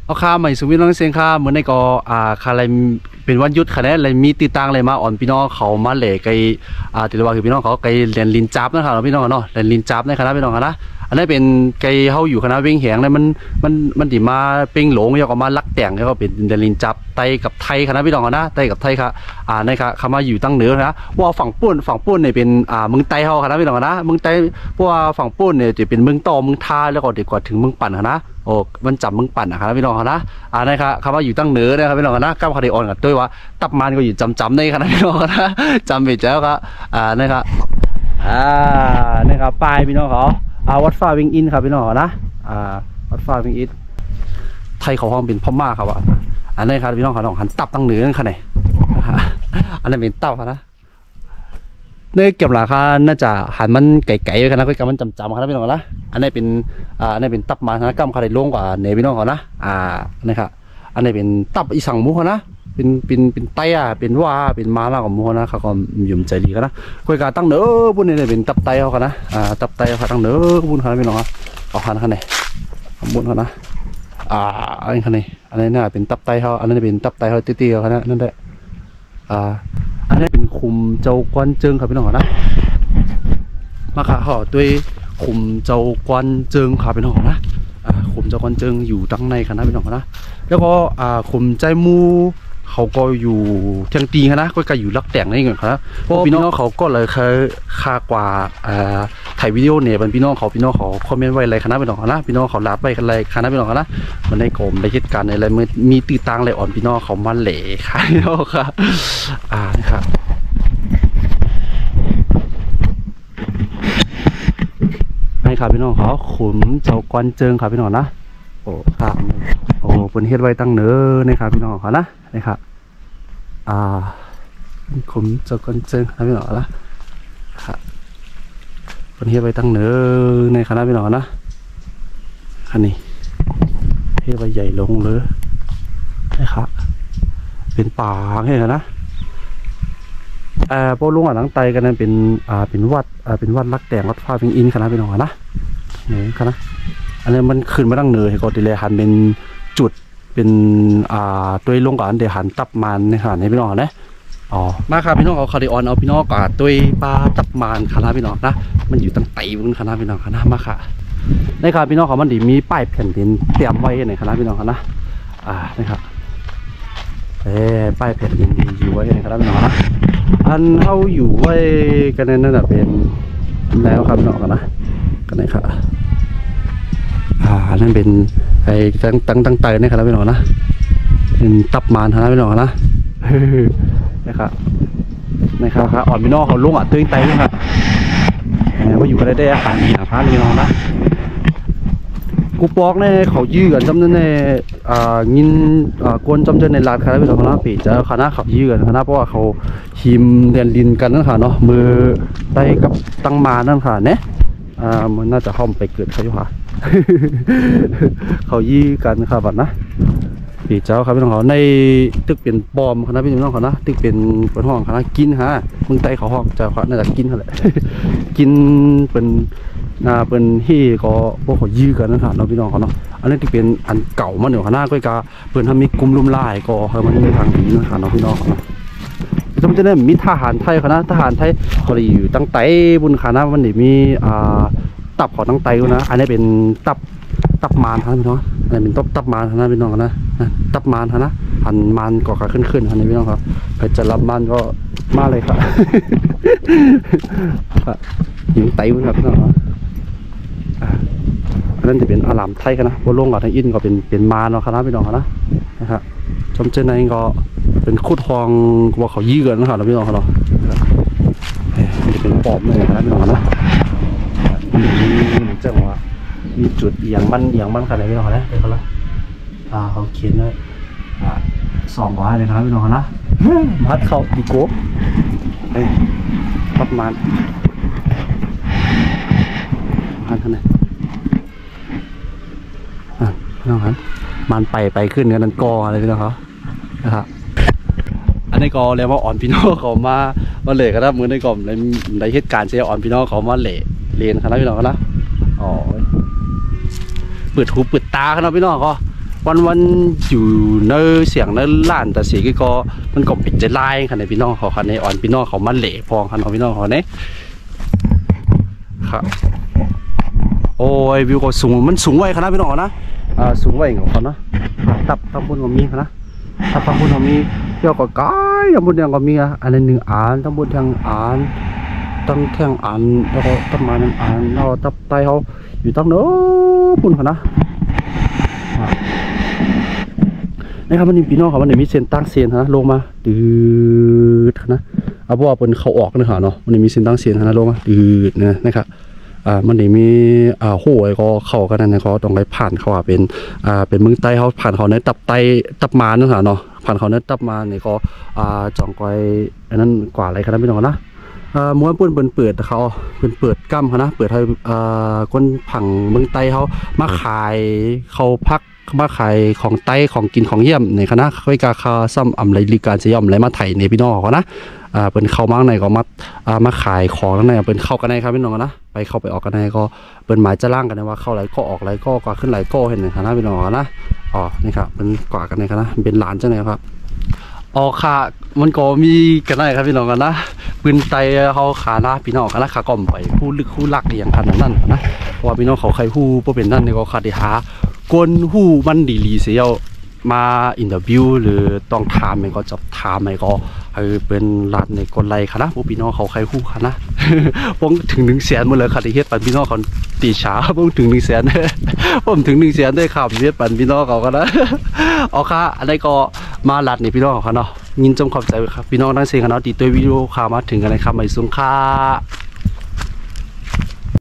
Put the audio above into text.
เอาค่าใหม่สุวิทย์น้องเสียงค่าเหมือนในก็ค่าอะไรเป็นวันหยุดค่ะเนี่ยอะไรมีติดตั้งอะไรมาอ่อนพี่น้องเขามาเหล่ไกติดว่าคือพี่น้องเขาไกเรียนลินจับนะครับพี่น้องเนาะเรียนลินจับในคณะพี่น้องนะอันนี้เป็นไกเขาอยู่คณะเวงแหงเลยมันดิมาเป่งหลงยกออกมาลักแต่งแล้วก็เป็นเรียนลินจับไตกับไทยคณะพี่น้องนะไตกับไทยค่ะในค่ะคำว่าอยู่ตั้งเหนือนะว่าฝั่งปุ้นเนี่ยเป็นเมืองไตเขาคณะพี่น้องนะเมืองไตเพราะว่าฝั่งปุ้นเนี่ยจะเป็นเมืองต่อเมืองท่าแล้วก็เด็กกว่าถึงเมืองปั่นนะโอ้มันจับมึงปั่นนะครับพี่น้องนะนะครับคำว่าอยู่ตั้งเหนือนะครับพี่น้องนะก้าวคดีออนกับด้วยว่าตับมันก็อยู่จำในขณะพี่น้องนะจำไปเจ้าครับนะครับนะครับป้ายพี่น้องเขาวัดฟ้าวิงอินครับพี่น้องนะวัดฟ้าวิงอินไทยเขาห้องเป็นพม่าครับว่าอันนี้ครับพี่น้องเขาหันตับตั้งเหนือนั่นขนาดอันนี้เป็นเต้าครับนะเนี่ยเก็บราคาน่าจะหันมันไก่ๆเลยนะก็กำมันจำครับพี่น้องนะอันนี้เป็นตับมานะกำคาได้ลงกว่าเนพี่น้องเขานะนะครับอันนี้เป็นตับอีสังมุกนะเป็นไตเป็นว่าเป็นม้าล่าของมุกนะเขาก็ยุ่มใจดีกันนะคุยกันตั้งเนื้อบุญเนี่ยเป็นตับไตเขากันนะตับไตเขาตั้งเนื้อบุญเขาพี่น้องครับเอาหันเขาเนี่ยบุญเขานะอันนี้เขาเนี่ยอันนี้น่าเป็นตับไตเขาอันนี้เป็นตับไตเขาตีๆเขานะนั่นแหละอันนี้เป็นคุมเจ้ากวนเจิงครับพี่น้องนะมาค่ะเขาด้วยคุมเจ้ากวนเจิงครับพี่น้องนะคุมเจ้ากวนเจิงอยู่ตั้งในคณะพี่น้องนะแล้วก็คุมใจมูเขาก็อยู่เทียงตีนะก็อยู่ลักแต่งนี่เงินครับเพราะพี่น้องเขาก็เลยค่ากว่าถ่ายวิดีโอเนี่ยเป็นพี่น้องเขาคอมเมนต์ไว้อะไรคณะพี่น้องนะพี่น้องเขารับไปอะไรคณะพี่น้องนะมันในกรมในเหตุการณ์อะไรมีตีตังอะไรอ่อนพี่น้องเขามาเหล่ค่ะพี่น้องค่ะนะครับให้ครับพี่น้องเขาขุมเจ้ากวนเจิงครับพี่น้องนะโอ้ครับโอ้เป็นเฮ็ดไว้ตั้งเนื้อนะครับพี่น้องเขานะนะครับขุมเจ้ากวนเจิงครับพี่น้องนะครับเป็นเฮ็ดไว้ตั้งเนื้อในคณะพี่น้องนะคันนี้เฮ็ดไว้ใหญ่ลงเลยนะครับเป็นป่าให้นะพวกลุงทั้งไตกันนั้นเป็นวัดลักแต่งวัดฟ้าพิงอินคณะพี่น้องนะนี่คณะอันนี้มันขึ้นมาตั้งเหนือให้ก็ติเลยหันเป็นจุดเป็นตัวลงก่อนเดี๋ยวหันตับมันในขณะนี้พี่น้องนะมาครับพี่น้องเอาคาริออนเอาพี่น้องก่อนตัวปลาตับมันคณะพี่น้องนะมันอยู่ตั้งไตบนคณะพี่น้องคณะมาค่ะในครับพี่น้องเขามันดีมีป้ายแผ่นดินเตรียมไว้ในคณะพี่น้องนะนะครับป้ายแผ่นดินอยู่ไว้ในคณะพี่น้องนะอันเขาอยู่ไว้กันนั่นเป็นแล้วครับพี่น้องกันนะกันไหนครับนั่นเป็นไอ้ตั้งไตนี่ครับพี่น้องนะเป็นตับมันนะพี่น้องนะนะครับอ่อนพี่น้องเขาลงตัวไตนี่ครับว่าอยู่กันได้อาหารดีนะพระพี่น้องนะกูปอกเนี่ยเขายื้อกันจำเนี่ยยินกวนจำเจในร้านคณะพี่น้องคณะปีจะคณะเขายื้อกันคณะเพราะว่าเขาหิมเรียนลินกันนั่นค่ะเนาะมือไตกับตั้งมานั่นค่ะเนี่ยมันน่าจะเข้าไปเกิดเขาอยู่ค่ะเขายี่กันครับบัดนะปีเจ้าครับพี่น้องเขาในตึกเป็นบอมคณะพี่น้องเขานะตึกเป็นห้องคณะกินฮะมึงไตเขาห้องจะน่าจะกินอะไรกินเป็นที่ก็พวกเขายื้อกันนะครับเราพี่น้องเขาเนาะอันนี้ที่เป็นอันเก่ามันอยู่ข้างหน้าก็จะเปิดทำมีกลุ่มลุ่มไล่ก็มันมีทางดีนะครับเราพี่น้องเขาเนาะจะมันจะได้มีทหารไทยเขานะทหารไทยเขาอยู่ตั้งไตบุญขานะมันมีตับเขาตั้งไตนะอันนี้เป็นตับมารนะพี่น้องอันนี้เป็นตับมารนะพี่น้องนะตับมารนะหันมารก่อขาขึ้นอันนี้พี่น้องครับใครจะรับมารก็มาเลยครับหิวไตบุญครับพี่น้องอันนั้นจะเป็นอาลามไทยกันนะบนลงกับทางอินก็เป็นมาเนาะคณะพี่น้องนะครับจำเจนในก็เป็นคู่ทองว่าเขายื้อกันนะครับพี่น้องเขาเนาะมันจะเป็นปอบเลยนะพี่น้องนะมีเจ้าว่ามีจุดเอียงมันขนาดพี่น้องนะเดี๋ยวเขาละเขาเขียนเลย200เลยครับพี่น้องนะมัดเขาดีโก้ประมาณขนาดน้องครับมันไปขึ้นกันนั่นกออะไรพี่น้องเขานะครับอันนี้ก็เรียกว่าอ่อนพี่น้องเขามาเหล่กันนะมือในกล่อมในเหตุการณ์เสียอ่อนพี่น้องเขามาเหล่เรียนครับพี่น้องนะเปิดหูเปิดตาครับพี่น้องก็ วันอยู่เนื้อเสียงเนื้อล้านแต่เสียก็มันก็ปิดใจไล่ค่ะในพี่น้องเขาค่ะในอ่อนพี่น้องเขามันเหล่พองค่ะน้องพี่น้องเขาเนี่ยครับโอ้ยวิวก็สูงมันสูงไว้ค่ะนะพี่น้องนะสูงไว้ของเขาเนาะตับทำบุญก็มีค่ะนะตับทำบุญก็มีเที่ยวก็ไกลทำบุญยังก็มีอันนั้นหนึ่งอ่านทำบุญทางอ่านตั้งแข่งอ่านแล้วก็ต้นไม้นั้นอ่านเราตับไตเขาอยู่ตั้งเนื้อปุ่นค่ะนะนะครับมันพี่น้องเขามันมีเส้นตั้งเส้นนะลงมาดืดนะเอาบอกว่าเป็นเขาออกนะฮะเนาะมันมีเส้นตั้งเส้นนะลงมาดืดนะครับมันมีโห้ก็เข้ากันนั่นเขาต้องไปผ่านเขาเป็นเมืองใต้เขาผ่านเขาในตับมานะฮะเนาะผ่านเขาในตับมาเนี่ยก็จองก้อยอันนั้นกว่าอะไรกันนะพี่น้องนะม้วนปุ้นเปิดเขาเปิดกั้มเขานะเปิดให้คนผังเมืองใต้เขามาขายเขาพักมาขายของไต้ของกินของเยี่ยมในคณะค่อยกาคาซ้ำอำไรลีการจะย่อมไรมาไถในพี่น้องเขานะเป็นเข้ามั่งในก็มาขายของนั่นเองเป็นเข้ากันในครับพี่น้องนะไปเข้าไปออกกันในก็เป็นหมายจะล่างกันนะว่าเข้าไรก็ออกไรก็กว่าขึ้นไรก็เห็นในคณะพี่น้องนะอ๋อนี่ครับเป็นกว่ากันในคณะเป็นหลานเจ้าไหนครับอ๋อค่ะมันก็มีกันได้ครับพี่น้องกันนะปืนไตเขาขาหน้าพี่น้องกันนะขาก่อมไปคู่ลึกคู่ลักอย่างขนาดนั้นนะเพราะว่าพี่น้องเขาใครคู่พวกเป็นนั่นเนี่ยก็ขาดหากลหู้มันดีเสียมาอินเตอร์วิวหรือต้องถามมันก็จะถามมันก็เป็นรัฐในกลไลค่ะนะพวกพี่น้องเขาใครหู้ค่ะนะป้องถึง100,000หมดเลยค่ะที่เฮ็ดปันพี่น้องเขาตีช้าป้องถึง100,000ผมถึง100,000ได้ครับเฮ็ดปันพี่น้องเขากันนะเอาค่ะอันนี้ก็มารัฐในพี่น้องเขาเนาะยินจงขอบใจครับพี่น้องทั้ง4คณะตีตัววิดีโอข่าวมาถึงกันเลยครับไม่สูงค่ะ